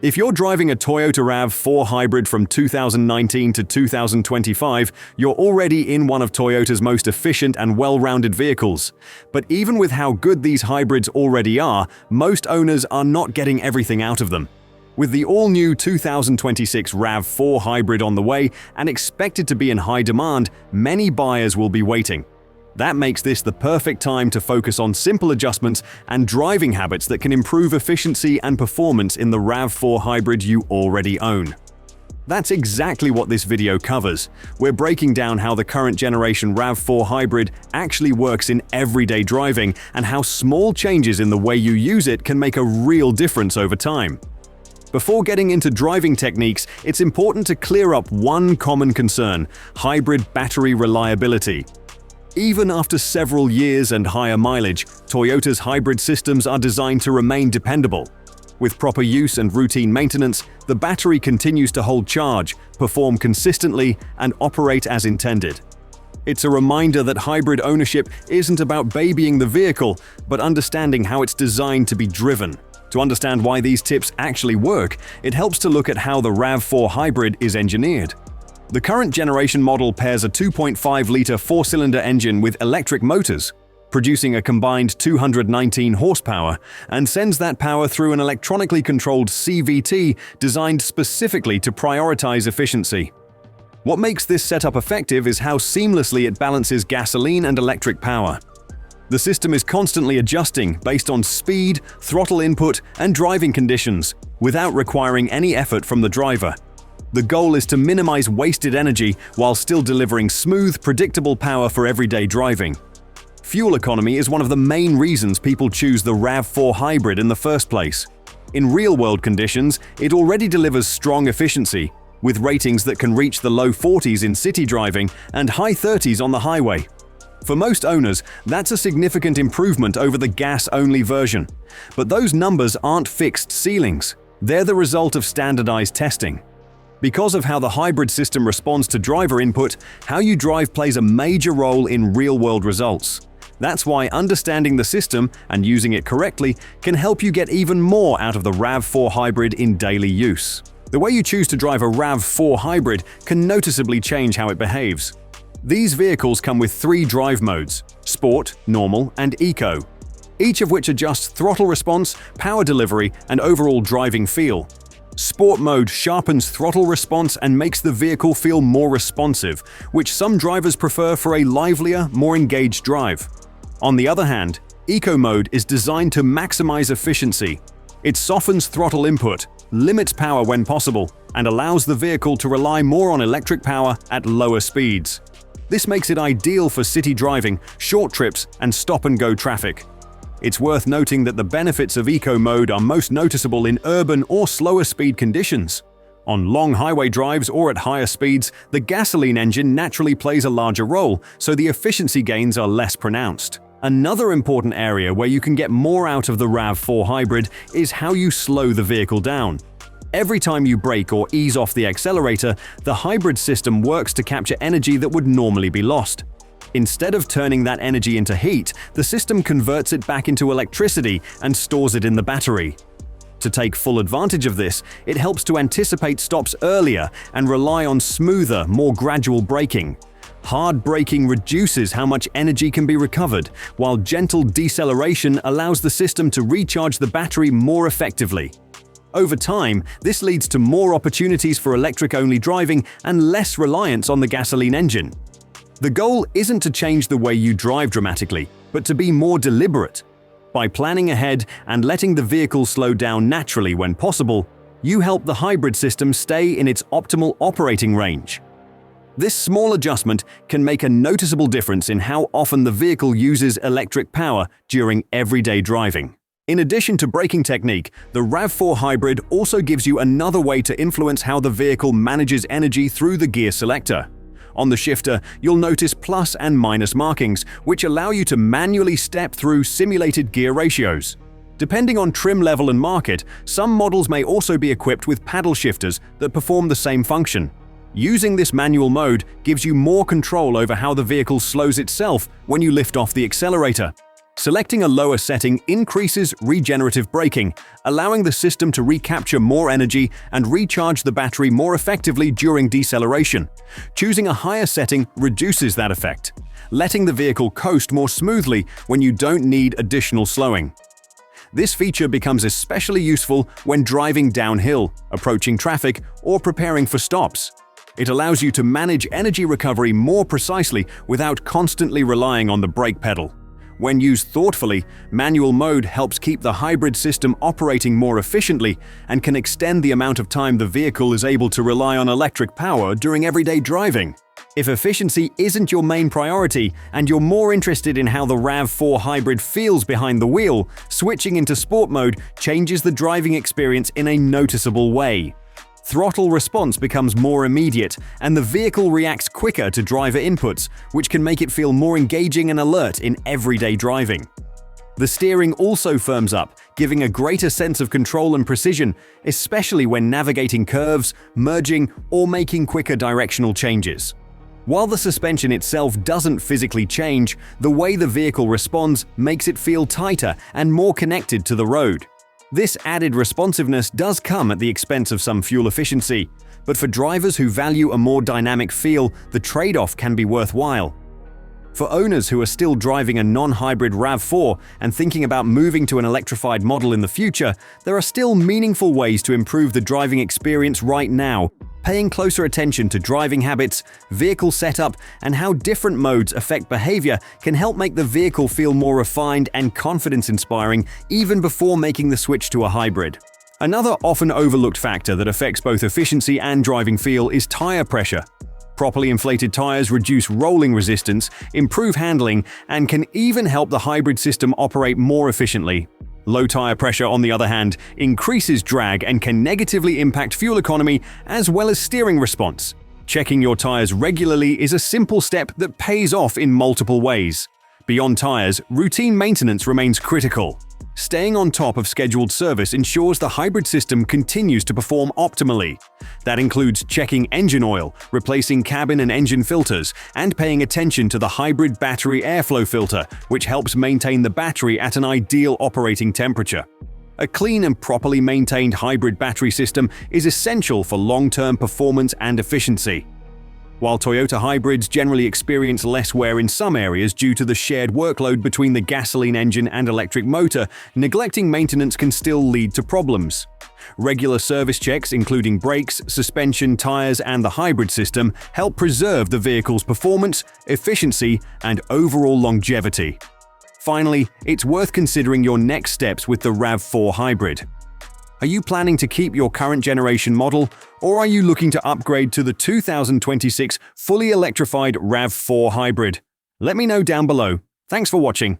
If you're driving a Toyota RAV4 Hybrid from 2019 to 2025, you're already in one of Toyota's most efficient and well-rounded vehicles. But even with how good these hybrids already are, most owners are not getting everything out of them. With the all-new 2026 RAV4 Hybrid on the way and expected to be in high demand, many buyers will be waiting. That makes this the perfect time to focus on simple adjustments and driving habits that can improve efficiency and performance in the RAV4 Hybrid you already own. That's exactly what this video covers. We're breaking down how the current generation RAV4 Hybrid actually works in everyday driving and how small changes in the way you use it can make a real difference over time. Before getting into driving techniques, it's important to clear up one common concern: hybrid battery reliability. Even after several years and higher mileage, Toyota's hybrid systems are designed to remain dependable. With proper use and routine maintenance, the battery continues to hold charge, perform consistently, and operate as intended. It's a reminder that hybrid ownership isn't about babying the vehicle, but understanding how it's designed to be driven. To understand why these tips actually work, it helps to look at how the RAV4 Hybrid is engineered. The current generation model pairs a 2.5-liter four-cylinder engine with electric motors, producing a combined 219 horsepower, and sends that power through an electronically controlled CVT designed specifically to prioritize efficiency. What makes this setup effective is how seamlessly it balances gasoline and electric power. The system is constantly adjusting based on speed, throttle input, and driving conditions, without requiring any effort from the driver. The goal is to minimize wasted energy while still delivering smooth, predictable power for everyday driving. Fuel economy is one of the main reasons people choose the RAV4 Hybrid in the first place. In real-world conditions, it already delivers strong efficiency, with ratings that can reach the low 40s in city driving and high 30s on the highway. For most owners, that's a significant improvement over the gas-only version. But those numbers aren't fixed ceilings. They're the result of standardized testing. Because of how the hybrid system responds to driver input, how you drive plays a major role in real-world results. That's why understanding the system and using it correctly can help you get even more out of the RAV4 Hybrid in daily use. The way you choose to drive a RAV4 Hybrid can noticeably change how it behaves. These vehicles come with 3 drive modes: Sport, Normal, and Eco, each of which adjusts throttle response, power delivery, and overall driving feel. Sport mode sharpens throttle response and makes the vehicle feel more responsive, which some drivers prefer for a livelier, more engaged drive. On the other hand, Eco mode is designed to maximize efficiency. It softens throttle input, limits power when possible, and allows the vehicle to rely more on electric power at lower speeds. This makes it ideal for city driving, short trips, and stop-and-go traffic. It's worth noting that the benefits of Eco mode are most noticeable in urban or slower speed conditions. On long highway drives or at higher speeds, the gasoline engine naturally plays a larger role, so the efficiency gains are less pronounced. Another important area where you can get more out of the RAV4 Hybrid is how you slow the vehicle down. Every time you brake or ease off the accelerator, the hybrid system works to capture energy that would normally be lost. Instead of turning that energy into heat, the system converts it back into electricity and stores it in the battery. To take full advantage of this, it helps to anticipate stops earlier and rely on smoother, more gradual braking. Hard braking reduces how much energy can be recovered, while gentle deceleration allows the system to recharge the battery more effectively. Over time, this leads to more opportunities for electric-only driving and less reliance on the gasoline engine. The goal isn't to change the way you drive dramatically, but to be more deliberate. By planning ahead and letting the vehicle slow down naturally when possible, you help the hybrid system stay in its optimal operating range. This small adjustment can make a noticeable difference in how often the vehicle uses electric power during everyday driving. In addition to braking technique, the RAV4 Hybrid also gives you another way to influence how the vehicle manages energy through the gear selector. On the shifter, you'll notice plus and minus markings, which allow you to manually step through simulated gear ratios. Depending on trim level and market, some models may also be equipped with paddle shifters that perform the same function. Using this manual mode gives you more control over how the vehicle slows itself when you lift off the accelerator. Selecting a lower setting increases regenerative braking, allowing the system to recapture more energy and recharge the battery more effectively during deceleration. Choosing a higher setting reduces that effect, letting the vehicle coast more smoothly when you don't need additional slowing. This feature becomes especially useful when driving downhill, approaching traffic, or preparing for stops. It allows you to manage energy recovery more precisely without constantly relying on the brake pedal. When used thoughtfully, manual mode helps keep the hybrid system operating more efficiently and can extend the amount of time the vehicle is able to rely on electric power during everyday driving. If efficiency isn't your main priority and you're more interested in how the RAV4 Hybrid feels behind the wheel, switching into sport mode changes the driving experience in a noticeable way. Throttle response becomes more immediate, and the vehicle reacts quicker to driver inputs, which can make it feel more engaging and alert in everyday driving. The steering also firms up, giving a greater sense of control and precision, especially when navigating curves, merging, or making quicker directional changes. While the suspension itself doesn't physically change, the way the vehicle responds makes it feel tighter and more connected to the road. This added responsiveness does come at the expense of some fuel efficiency, but for drivers who value a more dynamic feel, the trade-off can be worthwhile. For owners who are still driving a non-hybrid RAV4 and thinking about moving to an electrified model in the future, there are still meaningful ways to improve the driving experience right now. Paying closer attention to driving habits, vehicle setup, and how different modes affect behavior can help make the vehicle feel more refined and confidence-inspiring even before making the switch to a hybrid. Another often overlooked factor that affects both efficiency and driving feel is tire pressure. Properly inflated tires reduce rolling resistance, improve handling, and can even help the hybrid system operate more efficiently. Low tire pressure, on the other hand, increases drag and can negatively impact fuel economy as well as steering response. Checking your tires regularly is a simple step that pays off in multiple ways. Beyond tires, routine maintenance remains critical. Staying on top of scheduled service ensures the hybrid system continues to perform optimally. That includes checking engine oil, replacing cabin and engine filters, and paying attention to the hybrid battery airflow filter, which helps maintain the battery at an ideal operating temperature. A clean and properly maintained hybrid battery system is essential for long-term performance and efficiency. While Toyota hybrids generally experience less wear in some areas due to the shared workload between the gasoline engine and electric motor, neglecting maintenance can still lead to problems. Regular service checks, including brakes, suspension, tires, and the hybrid system, help preserve the vehicle's performance, efficiency, and overall longevity. Finally, it's worth considering your next steps with the RAV4 Hybrid. Are you planning to keep your current generation model, or are you looking to upgrade to the 2026 fully electrified RAV4 Hybrid? Let me know down below. Thanks for watching.